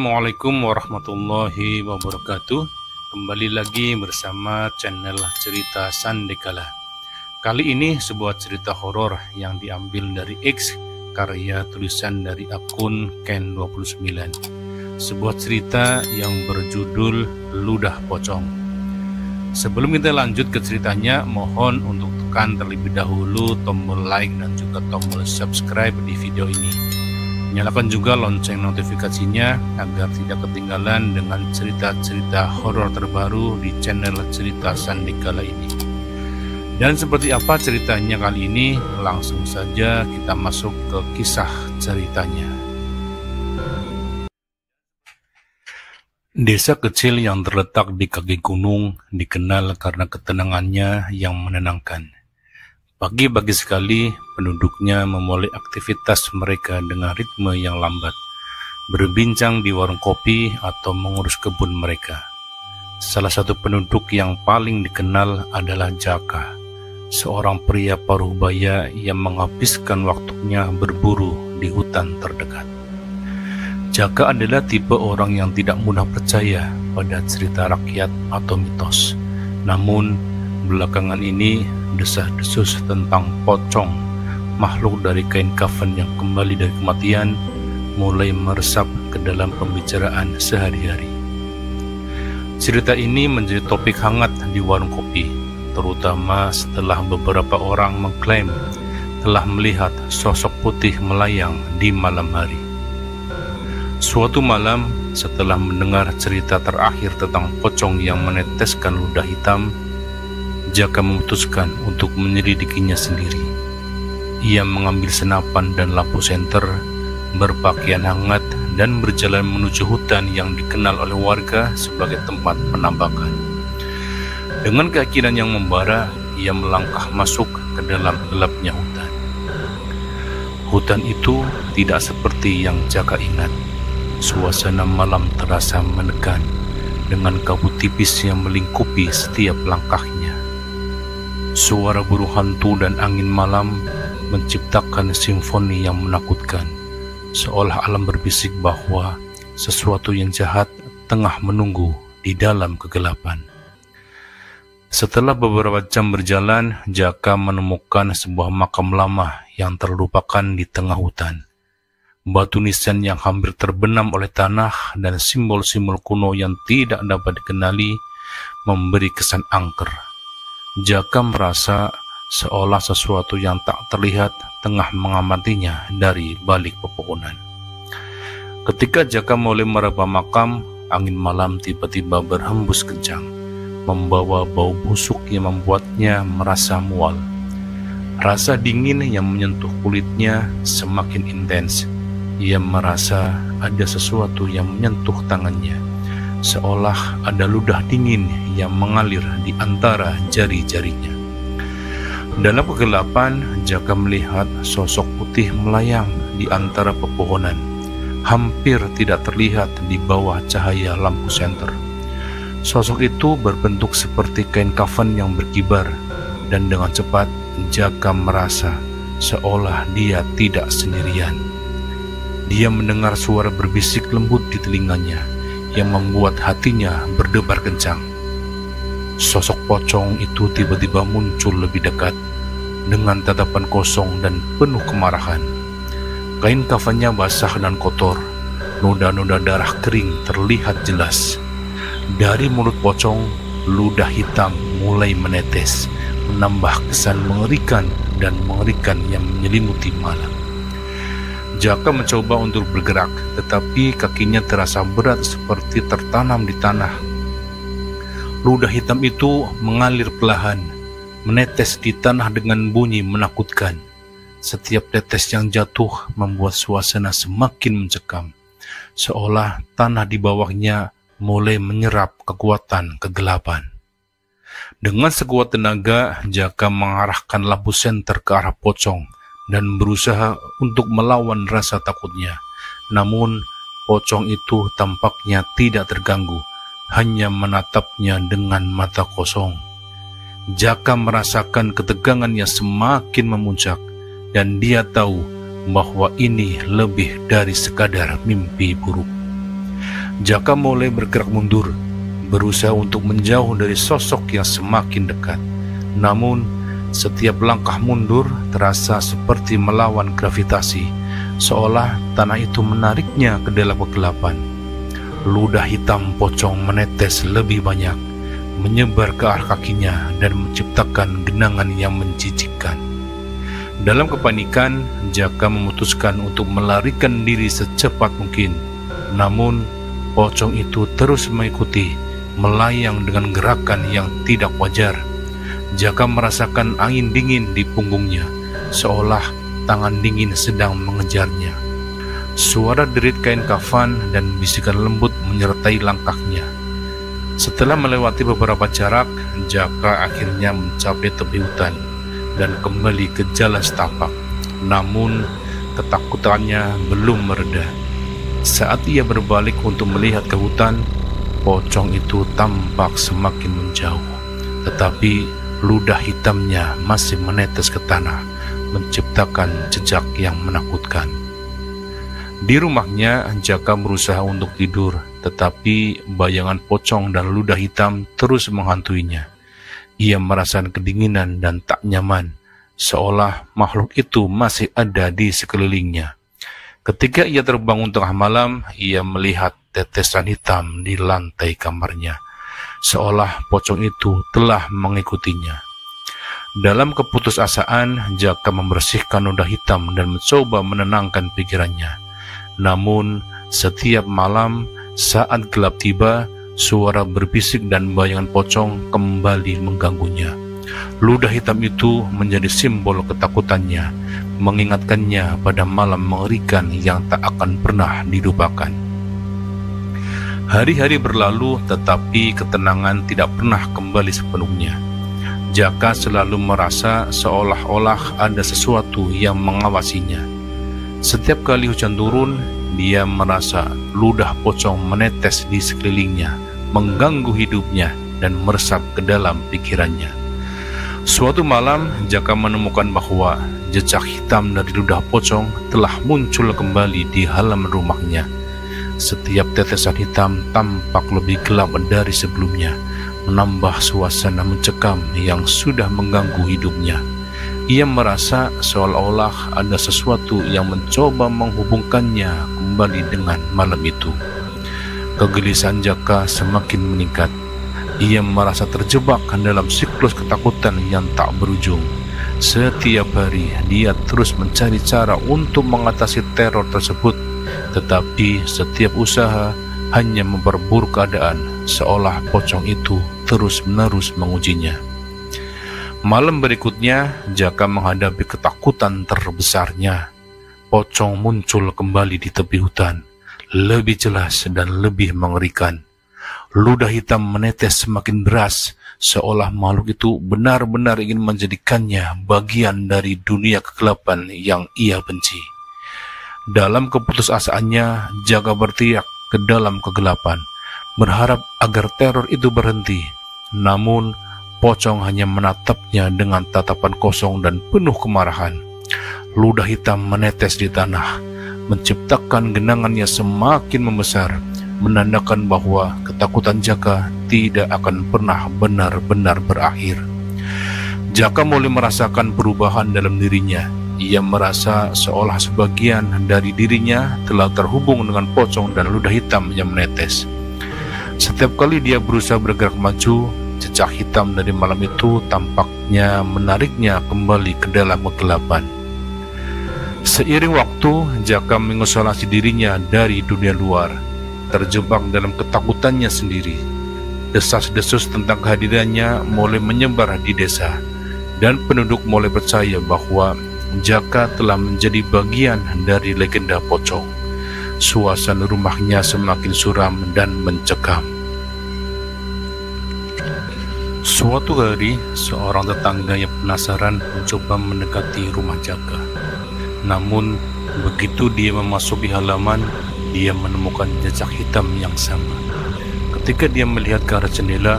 Assalamualaikum warahmatullahi wabarakatuh. Kembali lagi bersama channel Cerita Sandekala. Kali ini sebuah cerita horor yang diambil dari X, karya tulisan dari akun Ken29. Sebuah cerita yang berjudul Ludah Pocong. Sebelum kita lanjut ke ceritanya, mohon untuk tekan terlebih dahulu tombol like dan juga tombol subscribe di video ini. Nyalakan juga lonceng notifikasinya agar tidak ketinggalan dengan cerita-cerita horor terbaru di channel Cerita Sandekala ini. Dan seperti apa ceritanya kali ini? Langsung saja kita masuk ke kisah ceritanya. Desa kecil yang terletak di kaki gunung dikenal karena ketenangannya yang menenangkan. Pagi-pagi sekali, penduduknya memulai aktivitas mereka dengan ritme yang lambat, berbincang di warung kopi atau mengurus kebun mereka. Salah satu penduduk yang paling dikenal adalah Jaka, seorang pria paruh baya yang menghabiskan waktunya berburu di hutan terdekat. Jaka adalah tipe orang yang tidak mudah percaya pada cerita rakyat atau mitos. Namun, belakangan ini desas-desus tentang pocong, makhluk dari kain kafan yang kembali dari kematian, mulai meresap ke dalam pembicaraan sehari-hari. Cerita ini menjadi topik hangat di warung kopi, terutama setelah beberapa orang mengklaim telah melihat sosok putih melayang di malam hari. Suatu malam, setelah mendengar cerita terakhir tentang pocong yang meneteskan ludah hitam, Jaka memutuskan untuk menyelidikinya sendiri. Ia mengambil senapan dan lampu senter, berpakaian hangat, dan berjalan menuju hutan yang dikenal oleh warga sebagai tempat penambakan. Dengan keyakinan yang membara, ia melangkah masuk ke dalam gelapnya hutan. Hutan itu tidak seperti yang Jaka ingat. Suasana malam terasa menekan, dengan kabut tipis yang melingkupi setiap langkahnya. Suara burung hantu dan angin malam menciptakan simfoni yang menakutkan, seolah alam berbisik bahwa sesuatu yang jahat tengah menunggu di dalam kegelapan. Setelah beberapa jam berjalan, Jaka menemukan sebuah makam lama yang terlupakan di tengah hutan. Batu nisan yang hampir terbenam oleh tanah dan simbol-simbol kuno yang tidak dapat dikenali memberi kesan angker. Jaka merasa seolah sesuatu yang tak terlihat tengah mengamatinya dari balik pepohonan. Ketika Jaka mulai meraba makam, angin malam tiba-tiba berhembus kencang, membawa bau busuk yang membuatnya merasa mual. Rasa dingin yang menyentuh kulitnya semakin intens. Ia merasa ada sesuatu yang menyentuh tangannya, seolah ada ludah dingin yang mengalir di antara jari-jarinya. Dalam kegelapan, Jaka melihat sosok putih melayang di antara pepohonan, hampir tidak terlihat di bawah cahaya lampu senter. Sosok itu berbentuk seperti kain kafan yang berkibar, dan dengan cepat Jaka merasa seolah dia tidak sendirian. Dia mendengar suara berbisik lembut di telinganya yang membuat hatinya berdebar kencang. Sosok pocong itu tiba-tiba muncul lebih dekat dengan tatapan kosong dan penuh kemarahan. Kain kafannya basah dan kotor, noda-noda darah kering terlihat jelas. Dari mulut pocong, ludah hitam mulai menetes, menambah kesan mengerikan yang menyelimuti malam. Jaka mencoba untuk bergerak, tetapi kakinya terasa berat seperti tertanam di tanah. Ludah hitam itu mengalir perlahan, menetes di tanah dengan bunyi menakutkan. Setiap tetes yang jatuh membuat suasana semakin mencekam, seolah tanah di bawahnya mulai menyerap kekuatan kegelapan. Dengan sekuat tenaga, Jaka mengarahkan lampu senter ke arah pocong dan berusaha untuk melawan rasa takutnya. Namun, pocong itu tampaknya tidak terganggu, hanya menatapnya dengan mata kosong. Jaka merasakan ketegangan yang semakin memuncak, dan dia tahu bahwa ini lebih dari sekadar mimpi buruk. Jaka mulai bergerak mundur, berusaha untuk menjauh dari sosok yang semakin dekat. Namun, setiap langkah mundur terasa seperti melawan gravitasi, seolah tanah itu menariknya ke dalam kegelapan. Ludah hitam pocong menetes lebih banyak, menyebar ke arah kakinya dan menciptakan genangan yang menjijikkan. Dalam kepanikan, Jaka memutuskan untuk melarikan diri secepat mungkin. Namun, pocong itu terus mengikuti, melayang dengan gerakan yang tidak wajar. Jaka merasakan angin dingin di punggungnya, seolah tangan dingin sedang mengejarnya. Suara derit kain kafan dan bisikan lembut menyertai langkahnya. Setelah melewati beberapa jarak, Jaka akhirnya mencapai tepi hutan dan kembali ke jalan setapak. Namun, ketakutannya belum mereda. Saat ia berbalik untuk melihat ke hutan, pocong itu tampak semakin menjauh. Tetapi ludah hitamnya masih menetes ke tanah, menciptakan jejak yang menakutkan. Di rumahnya, Jaka berusaha untuk tidur, tetapi bayangan pocong dan ludah hitam terus menghantuinya. Ia merasakan kedinginan dan tak nyaman, seolah makhluk itu masih ada di sekelilingnya. Ketika ia terbangun tengah malam, ia melihat tetesan hitam di lantai kamarnya, seolah pocong itu telah mengikutinya. Dalam keputusasaan, Jaka membersihkan ludah hitam dan mencoba menenangkan pikirannya. Namun, setiap malam saat gelap tiba, suara berbisik dan bayangan pocong kembali mengganggunya. Ludah hitam itu menjadi simbol ketakutannya, mengingatkannya pada malam mengerikan yang tak akan pernah dilupakan. Hari-hari berlalu, tetapi ketenangan tidak pernah kembali sepenuhnya. Jaka selalu merasa seolah-olah ada sesuatu yang mengawasinya. Setiap kali hujan turun, dia merasa ludah pocong menetes di sekelilingnya, mengganggu hidupnya dan meresap ke dalam pikirannya. Suatu malam, Jaka menemukan bahwa jejak hitam dari ludah pocong telah muncul kembali di halaman rumahnya. Setiap tetesan hitam tampak lebih gelap dari sebelumnya, menambah suasana mencekam yang sudah mengganggu hidupnya. Ia merasa seolah-olah ada sesuatu yang mencoba menghubungkannya kembali dengan malam itu. Kegelisahan Jaka semakin meningkat. Ia merasa terjebak dalam siklus ketakutan yang tak berujung. Setiap hari dia terus mencari cara untuk mengatasi teror tersebut, tetapi setiap usaha hanya memperburuk keadaan, seolah pocong itu terus-menerus mengujinya. Malam berikutnya, Jaka menghadapi ketakutan terbesarnya. Pocong muncul kembali di tepi hutan, lebih jelas dan lebih mengerikan. Ludah hitam menetes semakin deras, seolah makhluk itu benar-benar ingin menjadikannya bagian dari dunia kegelapan yang ia benci. Dalam keputusasaannya, Jaka berteriak ke dalam kegelapan, berharap agar teror itu berhenti. Namun, pocong hanya menatapnya dengan tatapan kosong dan penuh kemarahan. Ludah hitam menetes di tanah, menciptakan genangannya semakin membesar, menandakan bahwa ketakutan Jaka tidak akan pernah benar-benar berakhir. Jaka mulai merasakan perubahan dalam dirinya. Ia merasa seolah sebagian dari dirinya telah terhubung dengan pocong dan ludah hitam yang menetes. Setiap kali dia berusaha bergerak maju, jejak hitam dari malam itu tampaknya menariknya kembali ke dalam kegelapan. Seiring waktu, Jaka mengisolasi dirinya dari dunia luar, terjebak dalam ketakutannya sendiri. Desas-desus tentang kehadirannya mulai menyebar di desa, dan penduduk mulai percaya bahwa Jaka telah menjadi bagian dari legenda pocong. Suasana rumahnya semakin suram dan mencekam. Suatu hari, seorang tetangga yang penasaran mencoba mendekati rumah Jaka. Namun, begitu dia memasuki halaman, dia menemukan jejak hitam yang sama. Ketika dia melihat ke arah jendela,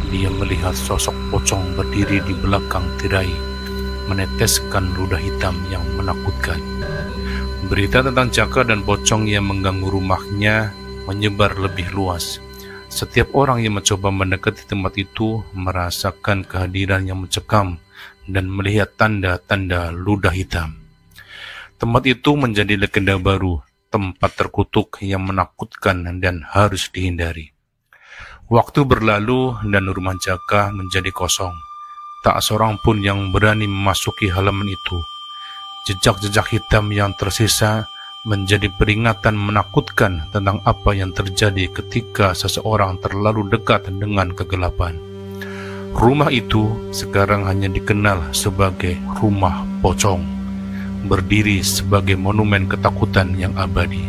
dia melihat sosok pocong berdiri di belakang tirai, meneteskan ludah hitam yang menakutkan. Berita tentang Jaka dan pocong yang mengganggu rumahnya menyebar lebih luas. Setiap orang yang mencoba mendekati tempat itu merasakan kehadiran yang mencekam dan melihat tanda-tanda ludah hitam. Tempat itu menjadi legenda baru, tempat terkutuk yang menakutkan dan harus dihindari. Waktu berlalu dan rumah Jaka menjadi kosong. Tak seorang pun yang berani memasuki halaman itu. Jejak-jejak hitam yang tersisa menjadi peringatan menakutkan tentang apa yang terjadi ketika seseorang terlalu dekat dengan kegelapan. Rumah itu sekarang hanya dikenal sebagai rumah pocong, berdiri sebagai monumen ketakutan yang abadi.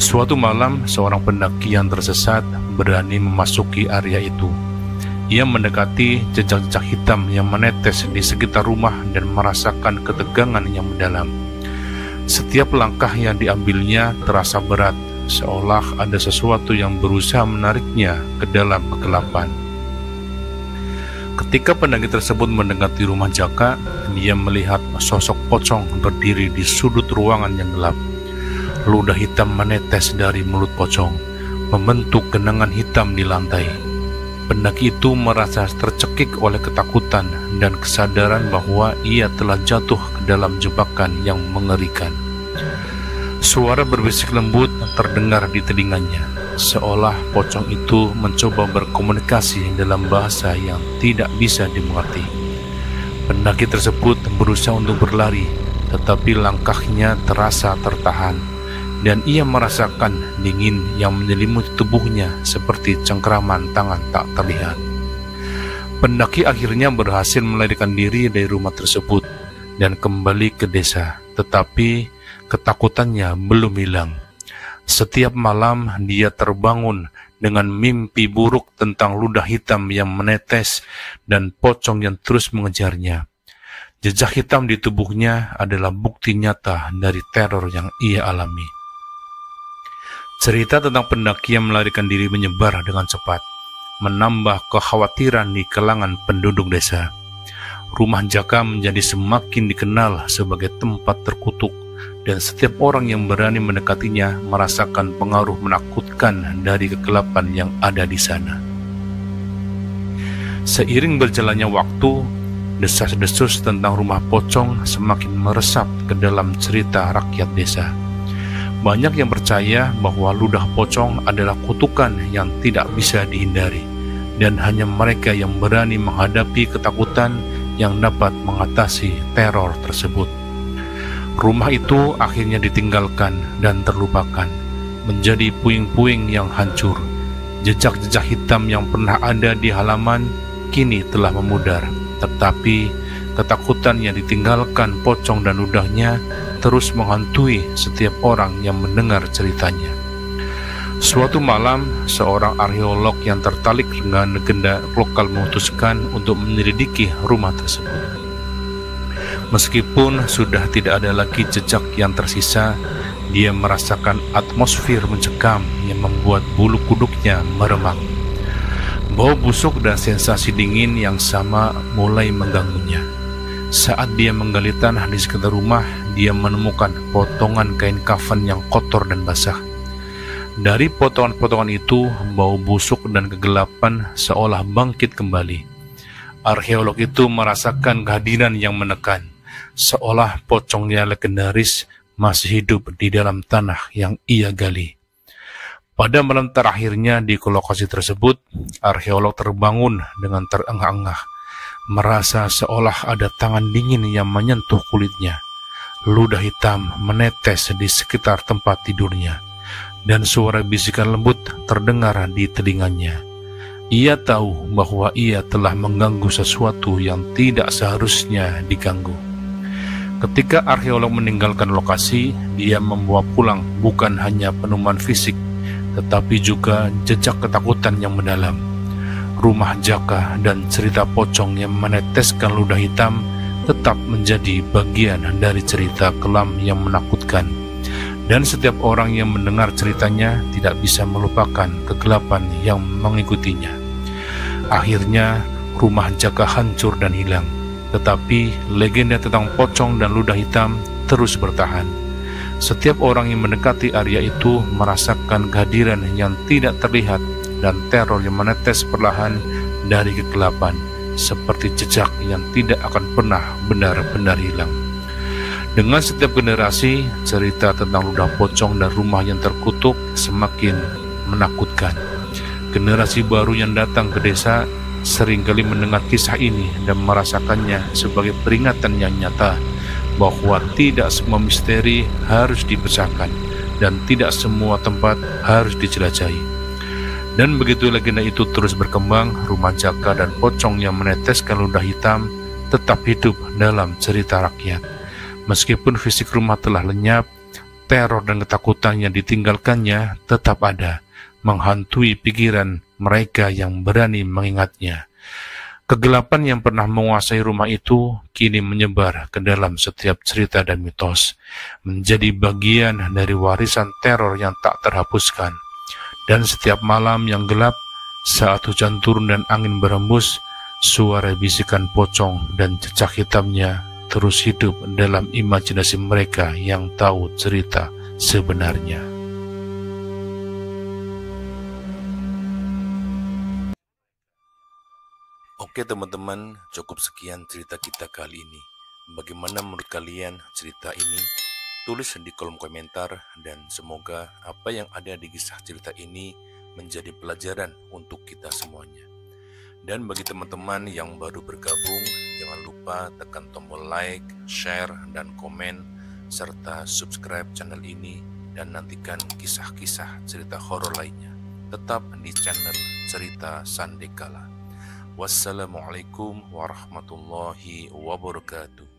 Suatu malam, seorang pendaki yang tersesat berani memasuki area itu. Ia mendekati jejak-jejak hitam yang menetes di sekitar rumah dan merasakan ketegangan yang mendalam. Setiap langkah yang diambilnya terasa berat, seolah ada sesuatu yang berusaha menariknya ke dalam kegelapan. Ketika pendaki tersebut mendekati rumah Jaka, dia melihat sosok pocong berdiri di sudut ruangan yang gelap. Ludah hitam menetes dari mulut pocong, membentuk genangan hitam di lantai. Pendaki itu merasa tercekik oleh ketakutan dan kesadaran bahwa ia telah jatuh ke dalam jebakan yang mengerikan. Suara berbisik lembut terdengar di telinganya, seolah pocong itu mencoba berkomunikasi dalam bahasa yang tidak bisa dimengerti. Pendaki tersebut berusaha untuk berlari, tetapi langkahnya terasa tertahan, dan ia merasakan dingin yang menyelimuti tubuhnya seperti cengkraman tangan tak terlihat. Pendaki akhirnya berhasil melarikan diri dari rumah tersebut dan kembali ke desa, tetapi ketakutannya belum hilang. Setiap malam dia terbangun dengan mimpi buruk tentang ludah hitam yang menetes dan pocong yang terus mengejarnya. Jejak hitam di tubuhnya adalah bukti nyata dari teror yang ia alami. Cerita tentang pendaki yang melarikan diri menyebar dengan cepat, menambah kekhawatiran di kalangan penduduk desa. Rumah Jaka menjadi semakin dikenal sebagai tempat terkutuk, dan setiap orang yang berani mendekatinya merasakan pengaruh menakutkan dari kegelapan yang ada di sana. Seiring berjalannya waktu, desas-desus tentang rumah pocong semakin meresap ke dalam cerita rakyat desa. Banyak yang percaya bahwa ludah pocong adalah kutukan yang tidak bisa dihindari, dan hanya mereka yang berani menghadapi ketakutan yang dapat mengatasi teror tersebut. Rumah itu akhirnya ditinggalkan dan terlupakan, menjadi puing-puing yang hancur. Jejak-jejak hitam yang pernah ada di halaman kini telah memudar, tetapi ketakutan yang ditinggalkan pocong dan ludahnya terus menghantui setiap orang yang mendengar ceritanya. Suatu malam, seorang arkeolog yang tertarik dengan legenda lokal memutuskan untuk menyelidiki rumah tersebut. Meskipun sudah tidak ada lagi jejak yang tersisa, dia merasakan atmosfer mencekam yang membuat bulu kuduknya meremang. Bau busuk dan sensasi dingin yang sama mulai mengganggunya. Saat dia menggali tanah di sekitar rumah, dia menemukan potongan kain kafan yang kotor dan basah. Dari potongan-potongan itu, bau busuk dan kegelapan seolah bangkit kembali. Arkeolog itu merasakan kehadiran yang menekan, seolah pocongnya legendaris masih hidup di dalam tanah yang ia gali. Pada malam terakhirnya di lokasi tersebut, arkeolog terbangun dengan terengah-engah, merasa seolah ada tangan dingin yang menyentuh kulitnya. Ludah hitam menetes di sekitar tempat tidurnya, dan suara bisikan lembut terdengar di telinganya. Ia tahu bahwa ia telah mengganggu sesuatu yang tidak seharusnya diganggu. Ketika arkeolog meninggalkan lokasi, dia membawa pulang bukan hanya penemuan fisik, tetapi juga jejak ketakutan yang mendalam. Rumah Jaka dan cerita pocong yang meneteskan ludah hitam tetap menjadi bagian dari cerita kelam yang menakutkan, dan setiap orang yang mendengar ceritanya tidak bisa melupakan kegelapan yang mengikutinya. Akhirnya rumah Jaka hancur dan hilang, tetapi legenda tentang pocong dan ludah hitam terus bertahan. Setiap orang yang mendekati area itu merasakan kehadiran yang tidak terlihat dan teror yang menetes perlahan dari kegelapan, seperti jejak yang tidak akan pernah benar-benar hilang. Dengan setiap generasi, cerita tentang ludah pocong dan rumah yang terkutuk semakin menakutkan. Generasi baru yang datang ke desa seringkali mendengar kisah ini dan merasakannya sebagai peringatan yang nyata bahwa tidak semua misteri harus dipecahkan dan tidak semua tempat harus dijelajahi. Dan begitu legenda itu terus berkembang, rumah jaka dan pocong yang meneteskan ludah hitam tetap hidup dalam cerita rakyat. Meskipun fisik rumah telah lenyap, teror dan ketakutan yang ditinggalkannya tetap ada, menghantui pikiran mereka yang berani mengingatnya. Kegelapan yang pernah menguasai rumah itu kini menyebar ke dalam setiap cerita dan mitos, menjadi bagian dari warisan teror yang tak terhapuskan. Dan setiap malam yang gelap, saat hujan turun dan angin berembus, suara bisikan pocong dan jejak hitamnya terus hidup dalam imajinasi mereka yang tahu cerita sebenarnya. Oke teman-teman, cukup sekian cerita kita kali ini. Bagaimana menurut kalian cerita ini? Tulis di kolom komentar, dan semoga apa yang ada di kisah cerita ini menjadi pelajaran untuk kita semuanya. Dan bagi teman-teman yang baru bergabung, jangan lupa tekan tombol like, share, dan komen, serta subscribe channel ini, dan nantikan kisah-kisah cerita horor lainnya. Tetap di channel Cerita Sandekala. Wassalamualaikum warahmatullahi wabarakatuh.